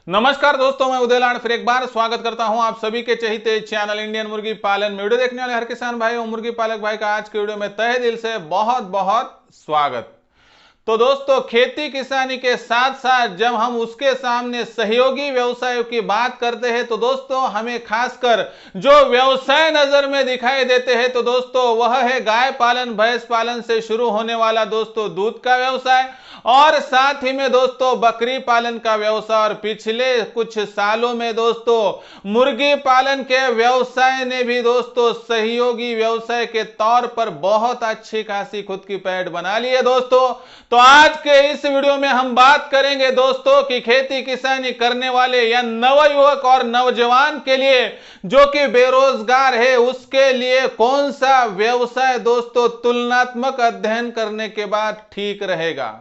नमस्कार दोस्तों, मैं उदयलाल फिर एक बार स्वागत करता हूं आप सभी के चहीते चैनल इंडियन मुर्गी पालन में। वीडियो देखने वाले हर किसान भाई और मुर्गी पालक भाई का आज के वीडियो में तहे दिल से बहुत बहुत स्वागत। तो दोस्तों, खेती किसानी के साथ साथ जब हम उसके सामने सहयोगी व्यवसायों की बात करते हैं तो दोस्तों हमें खासकर जो व्यवसाय नजर में दिखाई देते हैं तो दोस्तों वह है गाय पालन, भैंस पालन से शुरू होने वाला दोस्तों दूध का व्यवसाय, और साथ ही में दोस्तों बकरी पालन का व्यवसाय। और पिछले कुछ सालों में दोस्तों मुर्गी पालन के व्यवसाय ने भी दोस्तों सहयोगी व्यवसाय के तौर पर बहुत अच्छी खासी खुद की पैठ बना ली है दोस्तों। तो आज के इस वीडियो में हम बात करेंगे दोस्तों कि खेती किसानी करने वाले या नवयुवक और नौजवान के लिए जो कि बेरोजगार है उसके लिए कौन सा व्यवसाय दोस्तों तुलनात्मक अध्ययन करने के बाद ठीक रहेगा।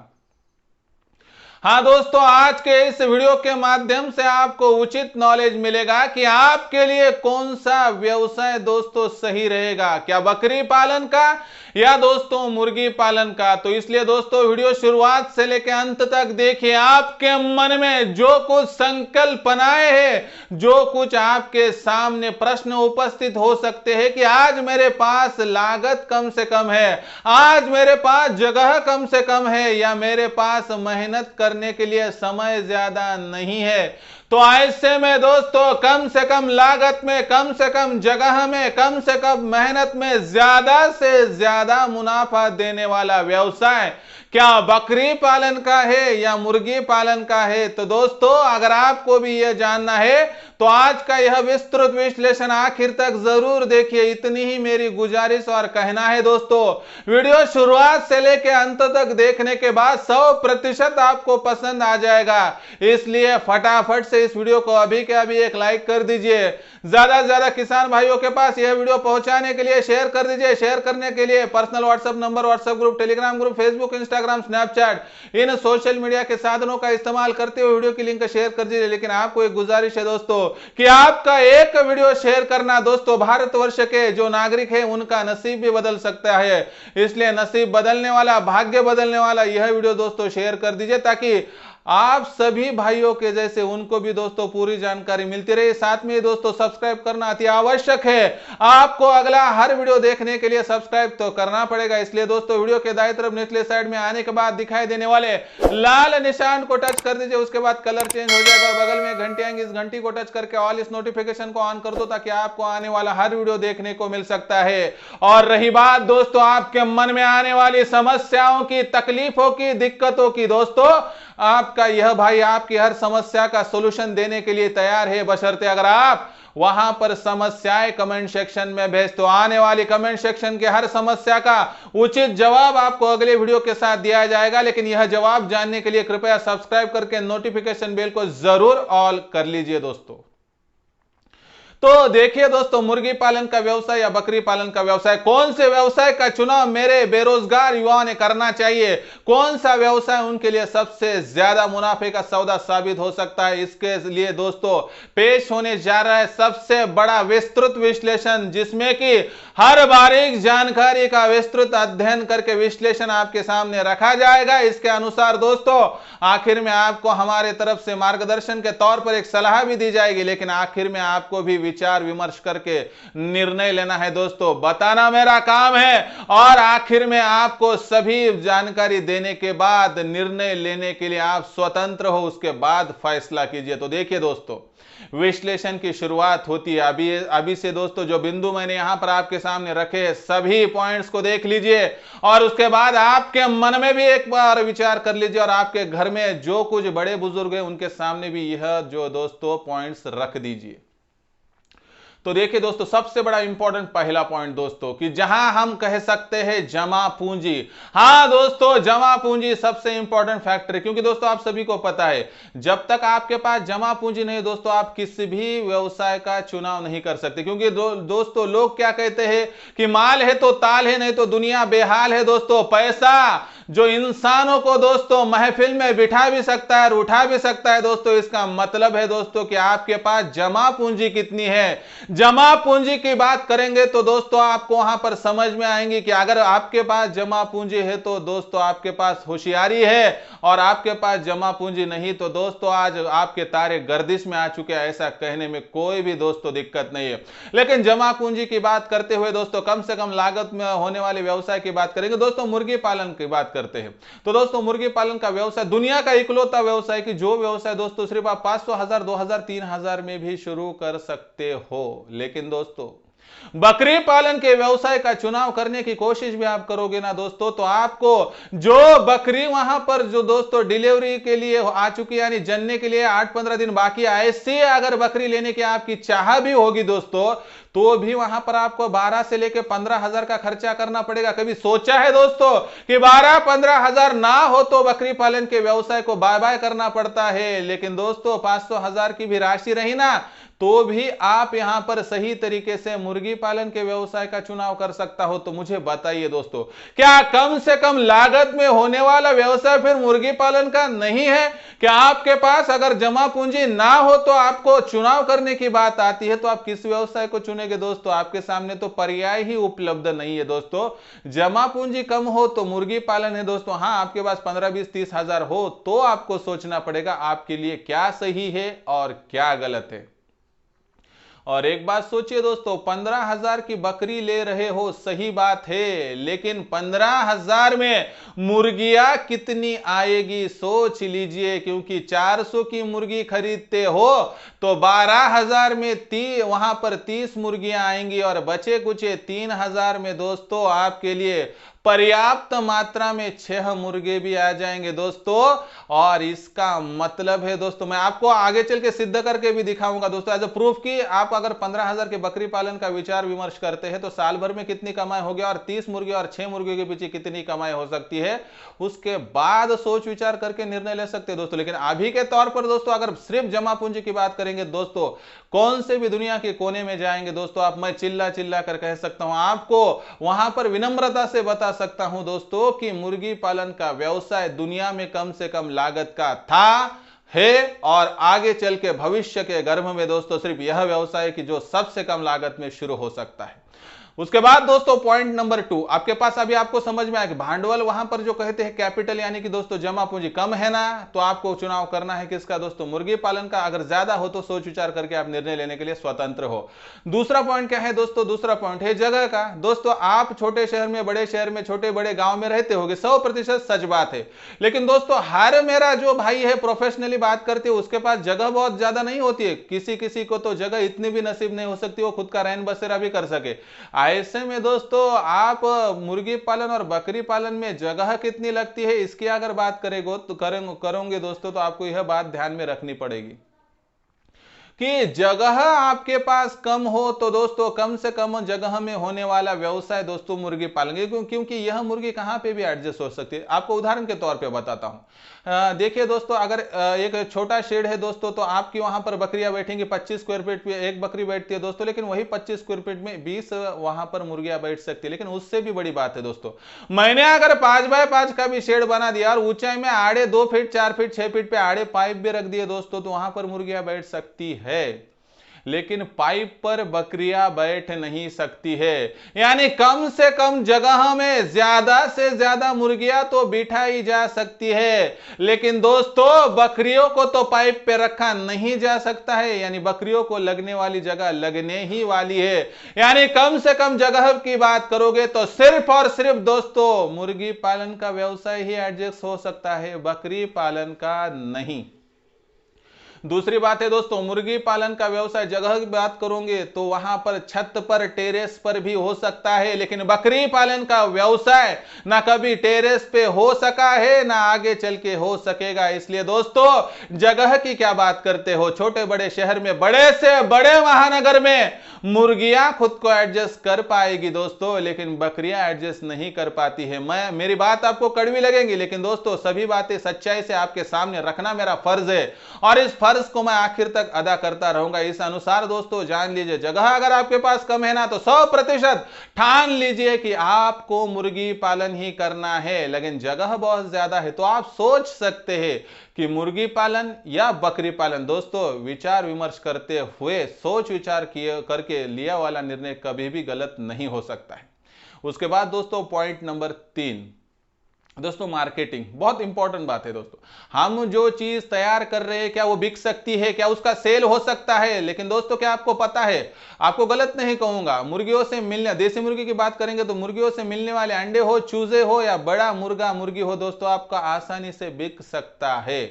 हाँ दोस्तों, आज के इस वीडियो के माध्यम से आपको उचित नॉलेज मिलेगा कि आपके लिए कौन सा व्यवसाय दोस्तों सही रहेगा, क्या बकरी पालन का या दोस्तों मुर्गी पालन का। तो इसलिए दोस्तों वीडियो शुरुआत से लेकर अंत तक देखिए। आपके मन में जो कुछ संकल्प आए हैं, जो कुछ आपके सामने प्रश्न उपस्थित हो सकते हैं कि आज मेरे पास लागत कम से कम है, आज मेरे पास जगह कम से कम है, या मेरे पास मेहनत करने के लिए समय ज्यादा नहीं है, तो ऐसे में दोस्तों कम से कम लागत में, कम से कम जगह में, कम से कम मेहनत में ज्यादा से ज्यादा मुनाफा देने वाला व्यवसाय क्या बकरी पालन का है या मुर्गी पालन का है। तो दोस्तों अगर आपको भी यह जानना है तो आज का यह विस्तृत विश्लेषण आखिर तक जरूर देखिए, इतनी ही मेरी गुजारिश और कहना है दोस्तों। वीडियो शुरुआत से लेकर अंत तक देखने के बाद 100% आपको पसंद आ जाएगा, इसलिए फटाफट से इस वीडियो को अभी के अभी एक लाइक कर दीजिए। ज्यादा से ज्यादा किसान भाइयों के पास यह वीडियो पहुंचाने के लिए शेयर कर दीजिए। शेयर करने के लिए personal WhatsApp number, WhatsApp group, Telegram group, Facebook, Instagram, Snapchat इन सोशल मीडिया के साधनों का इस्तेमाल करते हुए वीडियो की लिंक शेयर कर दीजिए। लेकिन आपको एक गुजारिश है दोस्तों कि आपका एक वीडियो शेयर करना दोस्तों भारतवर्ष के जो नागरिक हैं उनका नसीब भी बदल सकता है, इसलिए नसीब बदलने वाला, भाग्य बदलने वाला यह वीडियो दोस्तों शेयर कर दीजिए ताकि आप सभी भाइयों के जैसे उनको भी दोस्तों पूरी जानकारी मिलती रहे। साथ में दोस्तों सब्सक्राइब करना अति आवश्यक है, आपको अगला हर वीडियो देखने के लिए सब्सक्राइब तो करना पड़ेगा। इसलिए दोस्तों वीडियो के दाईं तरफ निचले साइड में आने के बाद दिखाई देने वाले लाल निशान को टच कर दीजिए, उसके बाद कलर चेंज हो जाएगा और बगल में घंटी आएंगी, इस घंटी को टच करके ऑल इस नोटिफिकेशन को ऑन कर दो ताकि आपको आने वाला हर वीडियो देखने को मिल सकता है। और रही बात दोस्तों आपके मन में आने वाली समस्याओं की, तकलीफों की, दिक्कतों की, दोस्तों आपका यह भाई आपकी हर समस्या का सॉल्यूशन देने के लिए तैयार है, बशर्ते अगर आप वहां पर समस्याएं कमेंट सेक्शन में भेज। तो आने वाली कमेंट सेक्शन के हर समस्या का उचित जवाब आपको अगले वीडियो के साथ दिया जाएगा। लेकिन यह जवाब जानने के लिए कृपया सब्सक्राइब करके नोटिफिकेशन बेल को जरूर ऑल कर लीजिए दोस्तों। तो देखिए दोस्तों, मुर्गी पालन का व्यवसाय या बकरी पालन का व्यवसाय, कौन से व्यवसाय का चुनाव मेरे बेरोजगार युवाओं ने करना चाहिए, कौन सा व्यवसाय उनके लिए सबसे ज्यादा मुनाफे का सौदा साबित हो सकता है, इसके लिए दोस्तों पेश होने जा रहा है सबसे बड़ा विस्तृत विश्लेषण, जिसमें कि हर बारीक जानकारी का विस्तृत अध्ययन करके विश्लेषण आपके सामने रखा जाएगा। इसके अनुसार दोस्तों आखिर में आपको हमारे तरफ से मार्गदर्शन के तौर पर एक सलाह भी दी जाएगी, लेकिन आखिर में आपको भी विचार विमर्श करके निर्णय लेना है दोस्तों। बताना मेरा काम है और आखिर में आपको सभी जानकारी देने के बाद निर्णय लेने के लिए आप स्वतंत्र हो, उसके बाद फैसला कीजिए। तो देखिए दोस्तों, विश्लेषण की शुरुआत होती है अभी से दोस्तों। जो बिंदु मैंने यहां पर आपके सामने रखे सभी पॉइंट्स को देख लीजिए और उसके बाद आपके मन में भी एक बार विचार कर लीजिए और आपके घर में जो कुछ बड़े बुजुर्ग हैं उनके सामने भी यह जो दोस्तों पॉइंट्स रख दीजिए। तो देखिए दोस्तों, सबसे बड़ा इंपॉर्टेंट पहला पॉइंट दोस्तों कि जहां हम कह सकते हैं जमा पूंजी। हां दोस्तों, जमा पूंजी सबसे इंपॉर्टेंट फैक्टर है, क्योंकि दोस्तों आप सभी को पता है जब तक आपके पास जमा पूंजी नहीं दोस्तों आप किसी भी व्यवसाय का चुनाव नहीं कर सकते। क्योंकि दोस्तों लोग क्या कहते हैं कि माल है तो ताल है, नहीं तो दुनिया बेहाल है। दोस्तों पैसा जो इंसानों को दोस्तों महफिल में बिठा भी सकता है और उठा भी सकता है दोस्तों। इसका मतलब है दोस्तों कि आपके पास जमा पूंजी कितनी है। जमा पूंजी की बात करेंगे तो दोस्तों आपको वहां पर समझ में आएंगे कि अगर आपके पास जमा पूंजी है तो दोस्तों आपके पास होशियारी है, और आपके पास जमा पूंजी नहीं तो दोस्तों आज आपके तारे गर्दिश में आ चुके हैं। ऐसा कहने में कोई भी दोस्तों दिक्कत नहीं है। लेकिन जमा पूंजी की बात करते हुए दोस्तों कम से कम लागत में होने वाले व्यवसाय की बात करेंगे दोस्तों। मुर्गी पालन की बात करते हैं तो दोस्तों मुर्गी पालन का व्यवसाय दुनिया का इकलौता व्यवसाय कि जो व्यवसाय दोस्तों सिर्फ आप 500,000, 2,000, 3,000 में भी शुरू कर सकते हो। लेकिन दोस्तों बकरी पालन के व्यवसाय का चुनाव करने की कोशिश भी आप करोगे ना दोस्तों, तो आपको जो बकरी वहां पर जो दोस्तों डिलीवरी के लिए आ चुकी, यानी जनने के लिए 8-15 दिन बाकी, ऐसी अगर बकरी लेने की आपकी चाह भी होगी दोस्तों, तो भी वहां पर आपको 12 से लेकर 15,000 का खर्चा करना पड़ेगा। कभी सोचा है दोस्तों कि 12-15,000 ना हो तो बकरी पालन के व्यवसाय को बाय बाय करना पड़ता है। लेकिन दोस्तों 500,000 की भी राशि रही ना तो भी आप यहां पर सही तरीके से मुर्गी पालन के व्यवसाय का चुनाव कर सकता हो। तो मुझे बताइए दोस्तों, क्या कम से कम लागत में होने वाला व्यवसाय फिर मुर्गी पालन का नहीं है? क्या आपके पास अगर जमा पूंजी ना हो तो आपको चुनाव करने की बात आती है तो आप किस व्यवसाय को चुनेंगे दोस्तों? आपके सामने तो पर्याय ही उपलब्ध नहीं है दोस्तों। जमा पूंजी कम हो तो मुर्गी पालन है दोस्तों। हां, आपके पास 15, 20, 30,000 हो तो आपको सोचना पड़ेगा आपके लिए क्या सही है और क्या गलत है। और एक बात सोचिए दोस्तों, 15,000 की बकरी ले रहे हो, सही बात है, लेकिन 15,000 में मुर्गियां कितनी आएगी सोच लीजिए। क्योंकि 400 की मुर्गी खरीदते हो तो 12,000 में वहां पर 30 मुर्गियां आएंगी और बचे कुचे 3,000 में दोस्तों आपके लिए पर्याप्त मात्रा में 6 मुर्गे भी आ जाएंगे दोस्तों। और इसका मतलब है दोस्तों, मैं आपको आगे चल के सिद्ध करके भी दिखाऊंगा दोस्तों एज अ प्रूफ कि आप अगर 15,000 के बकरी पालन का विचार विमर्श करते हैं तो साल भर में कितनी कमाई होगी और 30 मुर्गे और 6 मुर्गे के पीछे कितनी कमाई हो सकती है, उसके बाद सोच विचार करके निर्णय ले सकते हैं दोस्तों। लेकिन अभी के तौर पर दोस्तों अगर सिर्फ जमा पूंजी की बात करेंगे दोस्तों, कौन से भी दुनिया के कोने में जाएंगे दोस्तों आप, मैं चिल्ला चिल्ला कर कह सकता हूं, आपको वहां पर विनम्रता से बता सकता हूं दोस्तों कि मुर्गी पालन का व्यवसाय दुनिया में कम से कम लागत का था, है और आगे चल के भविष्य के गर्भ में दोस्तों सिर्फ यह व्यवसाय की जो सबसे कम लागत में शुरू हो सकता है। उसके बाद दोस्तों पॉइंट नंबर 2, आपके पास अभी आपको समझ में आया कि भांडवल वहां पर जो कहते हैं कैपिटल यानी कि दोस्तों जमा पूंजी कम है ना, तो आपको चुनाव करना है किसका दोस्तों? मुर्गी पालन का। अगर ज्यादा हो तो सोच विचार करके आप निर्णय लेने के लिए स्वतंत्र हो। दूसरा पॉइंट क्या है दोस्तों? दूसरा पॉइंट है जगह का। दोस्तों आप छोटे शहर में, बड़े शहर में, छोटे बड़े गांव में रहते होंगे, 100% सच बात है। लेकिन दोस्तों हर मेरा जो भाई है प्रोफेशनली बात करते हैं उसके पास जगह बहुत ज्यादा नहीं होती है। किसी किसी को तो जगह इतनी भी नसीब नहीं हो सकती वो खुद का रहन बसेरा भी कर सके। ऐसे में दोस्तों आप मुर्गी पालन और बकरी पालन में जगह कितनी लगती है इसकी अगर बात करोगे दोस्तों तो आपको यह बात ध्यान में रखनी पड़ेगी कि जगह आपके पास कम हो तो दोस्तों कम से कम जगह में होने वाला व्यवसाय दोस्तों मुर्गी पालन, क्योंकि यह मुर्गी कहां पे भी एडजस्ट हो सकती है। आपको उदाहरण के तौर पे बताता हूं। देखिए दोस्तों अगर एक छोटा शेड है दोस्तों तो आपकी वहां पर बकरियां बैठेंगी, 25 स्क्वायर फीट पे एक बकरी बैठती है दोस्तों, लेकिन वही 25 स्क्वायर फीट में 20 वहां पर मुर्गियां बैठ सकती है। लेकिन उससे भी बड़ी बात है दोस्तों, मैंने अगर 5x5 का भी शेड बना दिया और ऊंचाई में आड़े 2 फीट, 4 फीट, 6 फीट पे आड़े पाइप भी रख दिए दोस्तों तो वहां पर मुर्गियां बैठ सकती है। लेकिन पाइप पर बकरियां बैठ नहीं सकती है। यानी कम से कम जगह में ज्यादा से ज्यादा मुर्गियां तो बिठाई जा सकती है, लेकिन दोस्तों बकरियों को तो पाइप पे रखा नहीं जा सकता है। यानी बकरियों को लगने वाली जगह लगने ही वाली है। यानी कम से कम जगह की बात करोगे तो सिर्फ और सिर्फ दोस्तों मुर्गी पालन का व्यवसाय ही एडजस्ट हो सकता है, बकरी पालन का नहीं। दूसरी बात है दोस्तों मुर्गी पालन का व्यवसाय जगह की बात करोगे तो वहां पर छत पर, टेरेस पर भी हो सकता है, लेकिन बकरी पालन का व्यवसाय ना कभी टेरेस पे हो सका है ना आगे चल के हो सकेगा। इसलिए दोस्तों जगह की क्या बात करते हो, छोटे बड़े शहर में, बड़े से बड़े महानगर में मुर्गियां खुद को एडजस्ट कर पाएगी दोस्तों, लेकिन बकरियां एडजस्ट नहीं कर पाती है। मेरी बात आपको कड़वी लगेगी लेकिन दोस्तों सभी बातें सच्चाई से आपके सामने रखना मेरा फर्ज है और इस फर्ज फर्ज को मैं आखिर तक अदा करता रहूंगा। इस अनुसार दोस्तों जान लीजिए, जगह अगर आपके पास कम है ना तो 100% ठान लीजिए कि आपको मुर्गी पालन ही करना है। लेकिन जगह बहुत ज्यादा है तो आप सोच सकते हैं कि मुर्गी पालन या बकरी पालन। दोस्तों विचार विमर्श करते हुए सोच विचार किए करके लिया वाला निर्णय कभी भी गलत नहीं हो सकता है। उसके बाद दोस्तों पॉइंट नंबर 3, दोस्तों मार्केटिंग बहुत इंपॉर्टेंट बात है। दोस्तों हम जो चीज तैयार कर रहे हैं क्या वो बिक सकती है, क्या उसका सेल हो सकता है। लेकिन दोस्तों क्या आपको पता है, आपको गलत नहीं कहूंगा, मुर्गियों से मिलने, देसी मुर्गी की बात करेंगे तो मुर्गियों से मिलने वाले अंडे हो, चूजे हो या बड़ा मुर्गा मुर्गी हो, दोस्तों आपका आसानी से बिक सकता है।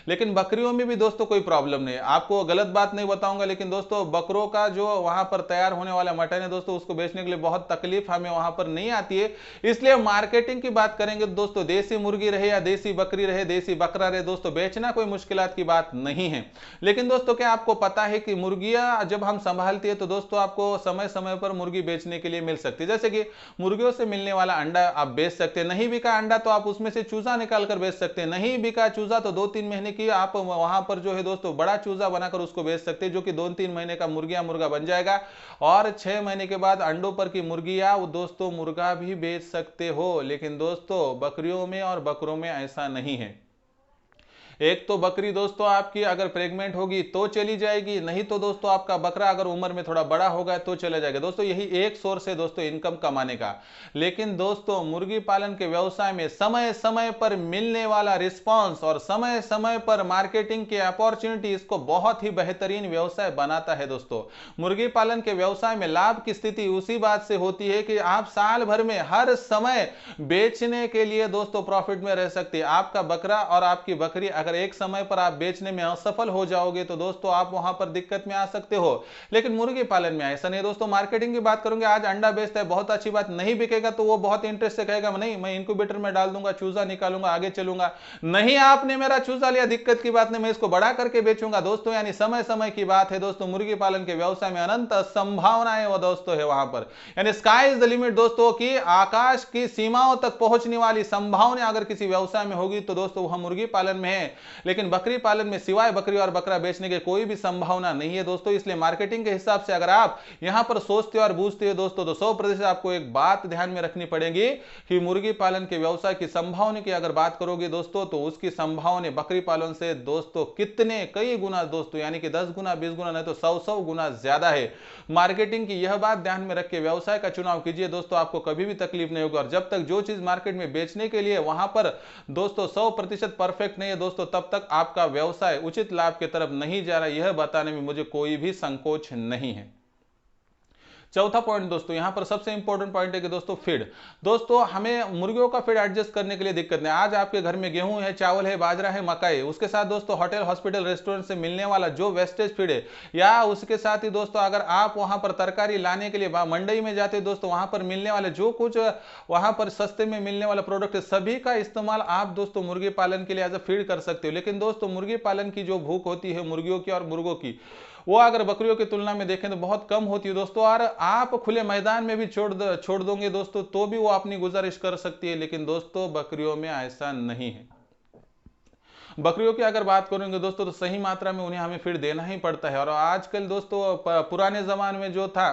लेकिन बकरियों में भी दोस्तों कोई प्रॉब्लम नहीं है। आपको गलत बात नहीं बताऊंगा, लेकिन दोस्तों बकरों का जो वहां पर तैयार होने वाला मटन है दोस्तों, उसको बेचने के लिए बहुत तकलीफ हमें वहां पर नहीं आती है। इसलिए मार्केटिंग की बात करेंगे दोस्तों, देसी मुर्गी रहे या देसी बकरी रहे, देसी बकरा रहे, दोस्तों बेचना कोई मुश्किलात की बात नहीं है। लेकिन दोस्तों क्या आपको पता है कि मुर्गियां जब हम संभालती है तो दोस्तों आपको समय समय पर मुर्गी बेचने के लिए मिल सकती है। जैसे कि मुर्गियों से मिलने वाला अंडा आप बेच सकते हैं, नहीं बिका अंडा तो आप उसमें से चूजा निकाल कर बेच सकते हैं, नहीं बिका चूजा तो 2-3 महीने की आप वहां पर जो है दोस्तों बड़ा चूजा बनाकर उसको बेच सकते हैं, जो कि 2-3 महीने का मुर्गा बन जाएगा। और 6 महीने के बाद अंडों पर की मुर्गियां दोस्तों मुर्गा भी बेच सकते हो। लेकिन दोस्तों बकरियों में और बकरों में ऐसा नहीं है। एक तो बकरी दोस्तों आपकी अगर प्रेग्नेंट होगी तो चली जाएगी, नहीं तो दोस्तों आपका बकरा अगर उम्र में थोड़ा बड़ा होगा तो चला जाएगा। दोस्तों यही एक सोर्स है दोस्तों इनकम कमाने का। लेकिन दोस्तों मुर्गी पालन के व्यवसाय में समय समय पर मिलने वाला रिस्पांस और समय समय पर मार्केटिंग की अपॉर्चुनिटी इसको बहुत ही बेहतरीन व्यवसाय बनाता है। दोस्तों मुर्गी पालन के व्यवसाय में लाभ की स्थिति उसी बात से होती है कि आप साल भर में हर समय बेचने के लिए दोस्तों प्रॉफिट में रह सकते हैं। आपका बकरा और आपकी बकरी अगर एक समय पर आप बेचने में असफल हो जाओगे तो दोस्तों आप वहां पर दिक्कत में आ सकते हो। लेकिन मुर्गी पालन में ऐसा नहीं। दोस्तों मार्केटिंग की बात करूंगे, आज अंडा बेचता है, बहुत अच्छी बात, नहीं बिकेगा तो वो बहुत इंटरेस्ट से कहेगा नहीं मैं इंक्यूबेटर में डाल दूंगा, चूजा निकालूंगा, आगे चलूंगा। नहीं आपने मेरा चूजा लिया, दिक्कत की बात नहीं, मैं इसको बड़ा करके बेचूंगा। दोस्तों यानी समय समय की बात है। दोस्तों मुर्गी पालन के व्यवसाय में अनंत संभावनाएं वो दोस्तों है वहां पर, यानी स्काई इज द लिमिट। दोस्तों की आकाश की सीमाओं तक पहुंचने वाली संभावना अगर किसी व्यवसाय में होगी तो दोस्तों वह मुर्गी पालन में है। लेकिन बकरी पालन में सिवाय बकरी और बकरा बेचने के कोई भी संभावना नहीं है दोस्तों। इसलिए मार्केटिंग के हिसाब से अगर आप यहां पर सोचते और बूझते हो दोस्तों तो 100% आपको एक बात ध्यान में रखनी पड़ेगी कि मुर्गी पालन के व्यवसाय की संभावना की अगर बात करोगे दोस्तों तो उसकी संभावना बकरी पालन से दोस्तों कितने कई गुना दोस्तों, यानी कि 10 गुना 20 गुना नहीं तो 100 गुना ज्यादा है। मार्केटिंग की यह बात ध्यान में रख के व्यवसाय का चुनाव कीजिए दोस्तों, आपको कभी भी तकलीफ नहीं होगी। और जब तक जो चीज मार्केट में बेचने के लिए वहां पर दोस्तों 100% परफेक्ट नहीं है दोस्तों, तब तक आपका व्यवसाय उचित लाभ की तरफ नहीं जा रहा, यह बताने में मुझे कोई भी संकोच नहीं है। चौथा पॉइंट दोस्तों यहां पर सबसे इंपॉर्टेंट पॉइंट है कि दोस्तों फीड। दोस्तों हमें मुर्गियों का फीड एडजस्ट करने के लिए दिक्कत नहीं। आज आपके घर में गेहूं है, चावल है, बाजरा है, मकई है, उसके साथ दोस्तों होटल हॉस्पिटल रेस्टोरेंट से मिलने वाला जो वेस्टेज फीड है, या उसके साथ ही दोस्तों अगर आप वहां पर तरकारी लाने के लिए मंडी में जाते हैं दोस्तों, वहां पर मिलने वाले जो कुछ वहां पर सस्ते में मिलने वाला प्रोडक्ट है, सभी का इस्तेमाल आप दोस्तों मुर्गी पालन के लिए एज अ फीड कर सकते हो। लेकिन दोस्तों मुर्गी पालन की जो भूख होती है मुर्गियों की और मुर्गों की, वो अगर बकरियों की तुलना में देखें तो बहुत कम होती है दोस्तों। और आप खुले मैदान में भी छोड़ दोगे दोस्तों तो भी वो अपनी गुजारिश कर सकती है। लेकिन दोस्तों बकरियों में ऐसा नहीं है। बकरियों की अगर बात करेंगे दोस्तों तो सही मात्रा में उन्हें हमें फीड देना ही पड़ता है। और आजकल दोस्तों पुराने जमाने में जो था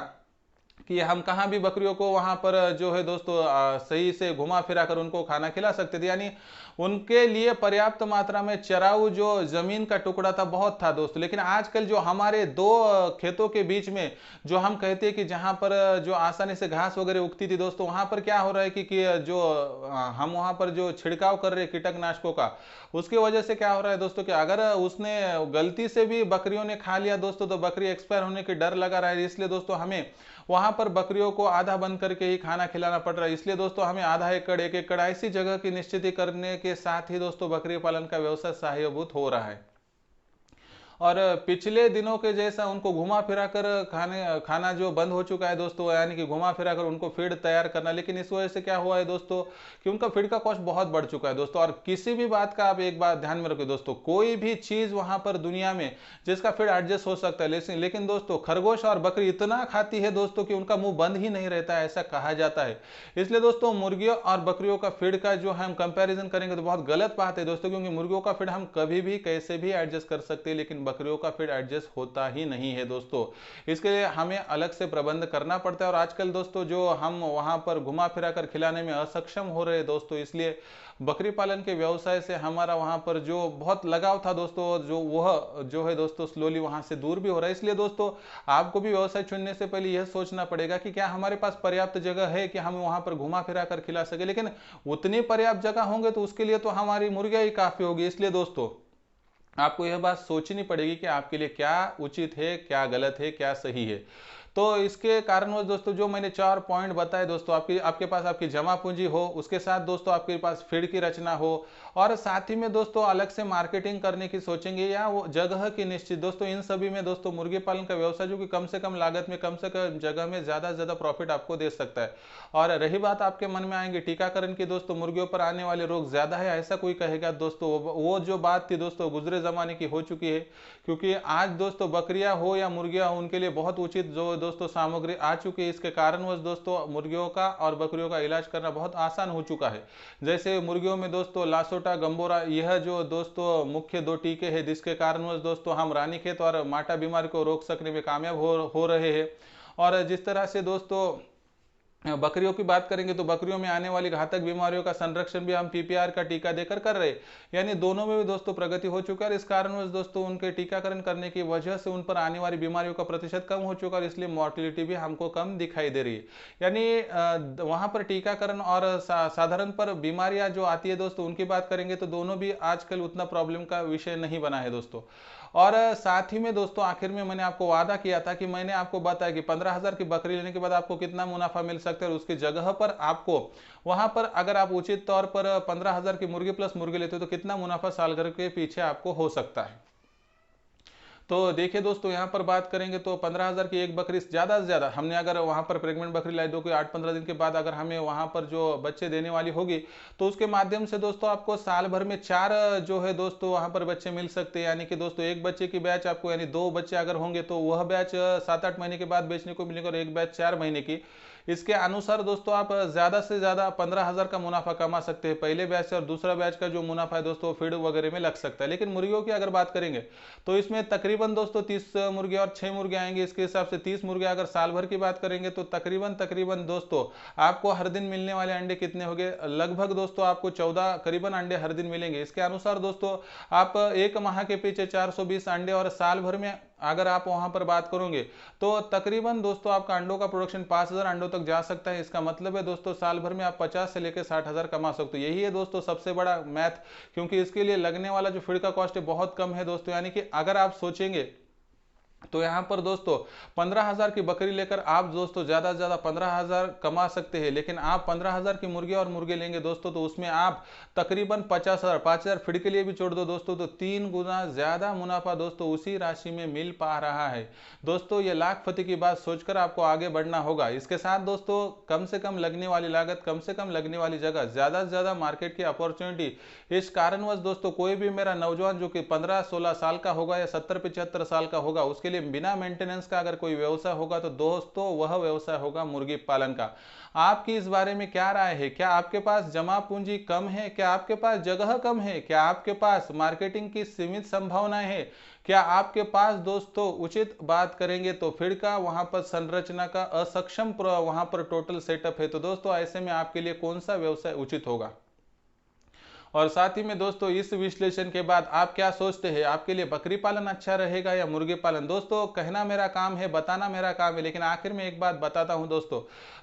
कि हम कहाँ भी बकरियों को वहां पर जो है दोस्तों सही से घुमा फिरा कर उनको खाना खिला सकते थे, यानी उनके लिए पर्याप्त मात्रा में चराऊ जो जमीन का टुकड़ा था बहुत था दोस्तों। लेकिन आजकल जो हमारे दो खेतों के बीच में जो हम कहते हैं कि जहां पर जो आसानी से घास वगैरह उगती थी दोस्तों, वहां पर क्या हो रहा है कि जो हम वहां पर जो छिड़काव कर रहे हैं कीटनाशकों का, उसकी वजह से क्या हो रहा है दोस्तों कि अगर उसने गलती से भी बकरियों ने खा लिया दोस्तों तो बकरी एक्सपायर होने की डर लगा रहा है। इसलिए दोस्तों हमें वहां पर बकरियों को आधा बंद करके ही खाना खिलाना पड़ रहा है। इसलिए दोस्तों हमें आधा एकड़ 1 एकड़ ऐसी जगह की निश्चित करने के साथ ही दोस्तों बकरी पालन का व्यवसाय सहायभूत हो रहा है। और पिछले दिनों के जैसा उनको घुमा फिरा कर खाना जो बंद हो चुका है दोस्तों, यानी कि घुमा फिरा कर उनको फीड तैयार करना। लेकिन इस वजह से क्या हुआ है दोस्तों कि उनका फीड का कॉस्ट बहुत बढ़ चुका है दोस्तों। और किसी भी बात का आप एक बात ध्यान में रखो दोस्तों, कोई भी चीज वहां पर दुनिया में जिसका फीड एडजस्ट हो सकता है, लेकिन दोस्तों खरगोश और बकरी इतना खाती है दोस्तों कि उनका मुंह बंद ही नहीं रहता है, ऐसा कहा जाता है। इसलिए दोस्तों मुर्गियों और बकरियों का फीड का जो हम कंपेरिजन करेंगे तो बहुत गलत बात है दोस्तों, क्योंकि मुर्गियों का फीड हम कभी भी कैसे भी एडजस्ट कर सकते हैं, लेकिन बकरियों का फीड एडजस्ट होता ही नहीं है दोस्तों। इसके लिए हमें अलग से प्रबंध करना पड़ता है और आजकल दोस्तों जो हम वहां पर घुमा फिरा कर खिलाने में असक्षम हो रहे हैं दोस्तों, इसलिए बकरी पालन के व्यवसाय से हमारा वहां पर जो बहुत लगाव था दोस्तों, जो वह जो है दोस्तों स्लोली वहां से दूर भी हो रहा है। इसलिए दोस्तों आपको भी व्यवसाय चुनने से पहले यह सोचना पड़ेगा कि क्या हमारे पास पर्याप्त जगह है कि हम वहां पर घुमा फिरा कर खिला सके। लेकिन उतनी पर्याप्त जगह होंगे तो उसके लिए तो हमारी मुर्गियां ही काफी होगी। इसलिए दोस्तों आपको यह बात सोचनी पड़ेगी कि आपके लिए क्या उचित है, क्या गलत है, क्या सही है। तो इसके कारणवश दोस्तों जो मैंने 4 पॉइंट बताए दोस्तों, आपके पास आपकी जमा पूंजी हो, उसके साथ दोस्तों आपके पास फीड की रचना हो, और साथ ही में दोस्तों अलग से मार्केटिंग करने की सोचेंगे या वो जगह की निश्चित दोस्तों, इन सभी में दोस्तों मुर्गी पालन का व्यवसाय जो कि कम से कम लागत में कम से कम जगह में ज्यादा से ज्यादा प्रॉफिट आपको दे सकता है। और रही बात आपके मन में आएंगे टीकाकरण की दोस्तों, मुर्गियों पर आने वाले रोग ज्यादा है ऐसा कोई कहेगा दोस्तों, वो जो बात थी दोस्तों गुजरे जमाने की हो चुकी है। क्योंकि आज दोस्तों बकरियां हो या मुर्गियां हो उनके लिए बहुत उचित जो दोस्तों सामग्री आ चुकी है। इसके कारणवश दोस्तों मुर्गियों का और बकरियों का इलाज करना बहुत आसान हो चुका है। जैसे मुर्गियों में दोस्तों लासोटा, गंबोरा, यह जो दोस्तों मुख्य 2 टीके हैं जिसके कारणवश दोस्तों हम रानीखेत और माटा बीमारी को रोक सकने में कामयाब हो रहे हैं। और जिस तरह से दोस्तों बकरियों की बात करेंगे तो बकरियों में आने वाली घातक बीमारियों का संरक्षण भी हम पीपीआर का टीका देकर कर रहे हैं। यानी दोनों में भी दोस्तों प्रगति हो चुका है। इस कारणवश दोस्तों उनके टीकाकरण करने की वजह से उन पर आने वाली बीमारियों का प्रतिशत कम हो चुका है, इसलिए मॉर्टिलिटी भी हमको कम दिखाई दे रही है। यानी वहां पर टीकाकरण और साधारण पर बीमारियां जो आती है दोस्तों उनकी बात करेंगे तो दोनों भी आजकल उतना प्रॉब्लम का विषय नहीं बना है दोस्तों। और साथ ही में दोस्तों आखिर में मैंने आपको वादा किया था कि मैंने आपको बताया कि 15,000 की बकरी लेने के बाद आपको कितना मुनाफा मिल सकता है, और उसकी जगह पर आपको वहां पर अगर आप उचित तौर पर 15,000 की मुर्गी प्लस मुर्गी लेते हो तो कितना मुनाफा साल भर के पीछे आपको हो सकता है। तो देखिए दोस्तों यहाँ पर बात करेंगे तो 15,000 की एक बकरी ज्यादा से ज्यादा हमने अगर वहां पर प्रेग्नेंट बकरी लाई दो कि 8-15 दिन के बाद अगर हमें वहां पर जो बच्चे देने वाली होगी तो उसके माध्यम से दोस्तों आपको साल भर में 4 जो है दोस्तों वहां पर बच्चे मिल सकते हैं। यानी कि दोस्तों एक बच्चे की बैच आपको, यानी 2 बच्चे अगर होंगे तो वह बैच 7-8 महीने के बाद बेचने को मिलेगा और एक बैच 4 महीने की। इसके अनुसार दोस्तों आप ज्यादा से ज्यादा 15,000 का मुनाफा कमा सकते हैं पहले बैच से, और दूसरा बैच का जो मुनाफा है दोस्तों फीड वगैरह में लग सकता है। लेकिन मुर्गियों की अगर बात करेंगे तो इसमें तकरीबन दोस्तों 30 मुर्गे और 6 मुर्गे आएंगे। इसके हिसाब से 30 मुर्गे अगर साल भर की बात करेंगे तो तकरीबन दोस्तों आपको हर दिन मिलने वाले अंडे कितने होंगे, लगभग दोस्तों आपको 14 करीबन अंडे हर दिन मिलेंगे। इसके अनुसार दोस्तों आप एक माह के पीछे 420 अंडे, और साल भर में अगर आप वहां पर बात करोगे तो तकरीबन दोस्तों आपका अंडों का प्रोडक्शन 5,000 अंडों तक जा सकता है। इसका मतलब है दोस्तों साल भर में आप 50 से लेकर 60,000 कमा सकते हो। यही है दोस्तों सबसे बड़ा मैथ, क्योंकि इसके लिए लगने वाला जो फीड का कॉस्ट है बहुत कम है दोस्तों। यानी कि अगर आप सोचेंगे तो यहां पर दोस्तों 15,000 की बकरी लेकर आप दोस्तों ज्यादा से ज्यादा 15,000 कमा सकते हैं। लेकिन आप 15,000 की मुर्गी और मुर्गे लेंगे दोस्तों तो उसमें आप तकरीबन 50,000 5,000 फीड के लिए भी छोड़ दो दोस्तों तो 3 गुना ज्यादा मुनाफा दोस्तों उसी राशि में मिल पा रहा है। दोस्तों ये लाखपति की बात सोचकर आपको आगे बढ़ना होगा। इसके साथ दोस्तों कम से कम लगने वाली लागत, कम से कम लगने वाली जगह, ज्यादा से ज्यादा मार्केट की अपॉर्चुनिटी। इस कारणवश दोस्तों कोई भी मेरा नौजवान जो कि 15-16 साल का होगा या 70-75 साल का होगा उसके लिए बिना मेंटेनेंस का अगर कोई व्यवसाय होगा तो दोस्तों वह व्यवसाय होगा मुर्गी पालन का। आपकी इस बारे में क्या राय है? क्या आपके पास जमा पूंजी कम है? क्या आपके पास जगह कम है? क्या आपके पास मार्केटिंग की सीमित संभावनाएं है? क्या आपके पास दोस्तों उचित बात करेंगे तो फीड का वहां पर संरचना का असक्षम वहां पर टोटल सेटअप है? तो दोस्तों ऐसे में आपके लिए कौन सा व्यवसाय उचित होगा? और साथ ही में दोस्तों इस विश्लेषण के बाद आप क्या सोचते हैं, आपके लिए बकरी पालन अच्छा रहेगा या मुर्गी पालन? दोस्तों कहना मेरा काम है, बताना मेरा काम है, लेकिन आखिर में एक बात बताता हूं दोस्तों,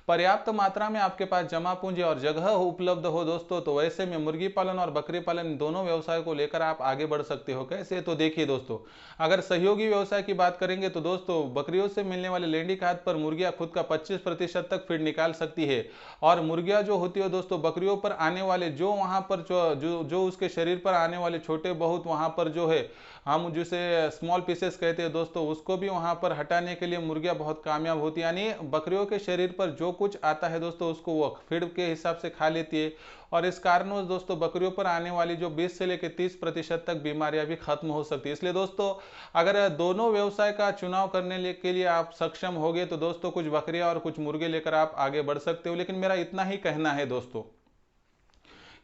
पर्याप्त मात्रा में आपके पास जमा पूंजी और जगह उपलब्ध हो दोस्तों तो वैसे में मुर्गी पालन और बकरी पालन दोनों व्यवसाय को लेकर आप आगे बढ़ सकते हो। कैसे? तो देखिए दोस्तों, अगर सहयोगी व्यवसाय की बात करेंगे तो दोस्तों बकरियों से मिलने वाले लेंडी खाद पर मुर्गियां खुद का 25% तक फीड निकाल सकती है। और मुर्गियां जो होती है दोस्तों बकरियों पर आने वाले जो वहां पर जो उसके शरीर पर आने वाले छोटे बहुत वहां पर जो है हम जिसे स्मॉल पीसेस कहते हैं दोस्तों उसको भी वहां पर हटाने के लिए मुर्गियां बहुत कामयाब होती है। यानी बकरियों के शरीर पर जो कुछ आता है दोस्तों उसको वो फीड के हिसाब से खा लेती है। और इस कारणवश दोस्तों बकरियों पर आने वाली जो 20 से लेकर 30% तक बीमारियां भी खत्म हो सकती है। इसलिए दोस्तों अगर दोनों व्यवसाय का चुनाव करने के लिए आप सक्षम होगे तो दोस्तों कुछ बकरियां और कुछ मुर्गे लेकर आप आगे बढ़ सकते हो। लेकिन मेरा इतना ही कहना है दोस्तों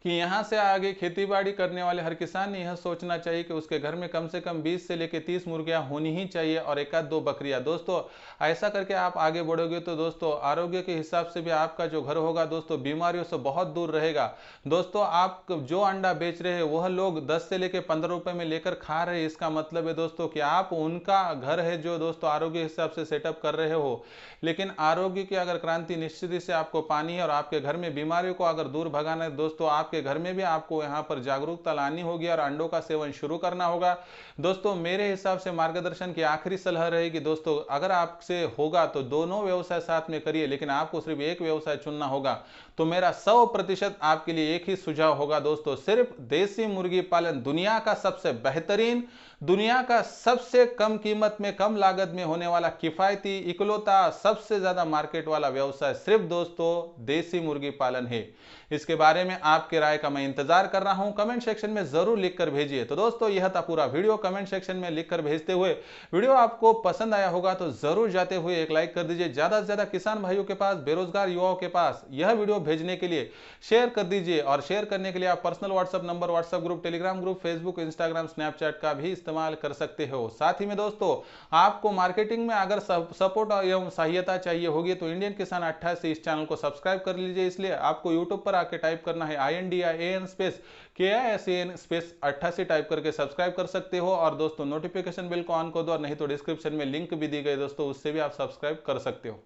कि यहाँ से आगे खेती बाड़ी करने वाले हर किसान ने यह सोचना चाहिए कि उसके घर में कम से कम 20 से लेकर 30 मुर्गियां होनी ही चाहिए और एक आध 2 बकरियां। दोस्तों ऐसा करके आप आगे बढ़ोगे तो दोस्तों आरोग्य के हिसाब से भी आपका जो घर होगा दोस्तों बीमारियों से बहुत दूर रहेगा। दोस्तों आप जो अंडा बेच रहे हैं वह लोग 10 से लेकर 15 रुपए में लेकर खा रहे हैं, इसका मतलब है दोस्तों कि आप उनका घर है जो दोस्तों आरोग्य के हिसाब से सेटअप कर रहे हो। लेकिन आरोग्य की अगर क्रांति निश्चित ही से आपको पानी है और आपके घर में बीमारियों को अगर दूर भगाना है दोस्तों, आपके घर में भी आपको यहाँ पर जागरूकता लानी होगी और अंडों का सेवन शुरू करना होगा। दोस्तों मेरे हिसाब से मार्गदर्शन की आखिरी सलाह रहेगी दोस्तों, अगर आपसे होगा तो दोनों व्यवसाय साथ में करिए, लेकिन आपको सिर्फ एक व्यवसाय चुनना होगा। तो मेरा 100% आपके लिए एक ही सुझाव होगा दोस्तों, सिर्फ देसी मुर्गी पालन दुनिया का सबसे बेहतरीन, दुनिया का सबसे कम कीमत में कम लागत में होने वाला किफायती इकलौता सबसे ज्यादा मार्केट वाला व्यवसाय सिर्फ दोस्तों देसी मुर्गी पालन है। इसके बारे में आपके राय का मैं इंतजार कर रहा हूं, कमेंट सेक्शन में जरूर लिखकर भेजिए। तो दोस्तों यह था पूरा वीडियो, कमेंट सेक्शन में लिखकर भेजते हुए वीडियो आपको पसंद आया होगा तो जरूर जाते हुए एक लाइक कर दीजिए। ज्यादा से ज्यादा किसान भाइयों के पास, बेरोजगार युवाओं के पास यह वीडियो भेजने के लिए शेयर कर दीजिए और शेयर करने के लिए आप personal WhatsApp number, WhatsApp group, Telegram group, Facebook, Instagram, Snapchat का भी इस्तेमाल कर सकते हो। साथ ही में दोस्तों आपको मार्केटिंग में अगर सपोर्ट एवं सहायता चाहिए होगी तो इंडियन किसान 88 इस चैनल को सब्सक्राइब कर लीजिए। इसलिए आपको यूट्यूब पर आके टाइप करना है INDIAN space KISAN space 88 type करके सब्सक्राइब कर सकते हो और दोस्तों नोटिफिकेशन बेल को ऑन कर दो और नहीं तो डिस्क्रिप्शन में लिंक भी दी गई दोस्तों, उससे भी आप सब्सक्राइब कर सकते हो।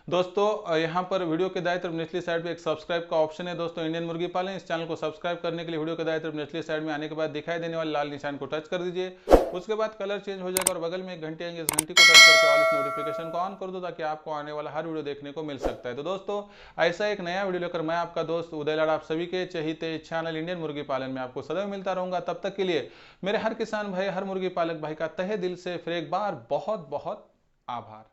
दोस्तों यहाँ पर वीडियो के दाएं तरफ निचली साइड में एक सब्सक्राइब का ऑप्शन है दोस्तों, इंडियन मुर्गी पालन। इस चैनल को सब्सक्राइब करने के लिए वीडियो के दाएं तरफ निचली साइड में आने के बाद दिखाई देने वाले लाल निशान को टच कर दीजिए। उसके बाद कलर चेंज हो जाएगा और बगल में एक घंटी आएंगे, इस घंटी को टच करके ऑल इस नोटिफिकेशन को ऑन कर दो ताकि आपको आने वाला हर वीडियो देखने को मिल सकता है। तो दोस्तों ऐसा एक नया वीडियो लेकर मैं आपका दोस्त उदय लाड आप सभी के चहीते चैनल इंडियन मुर्गी पालन में आपको सदैव मिलता रहूंगा। तब तक के लिए मेरे हर किसान भाई, हर मुर्गी पालक भाई का तहे दिल से फिर एक बार बहुत बहुत आभार।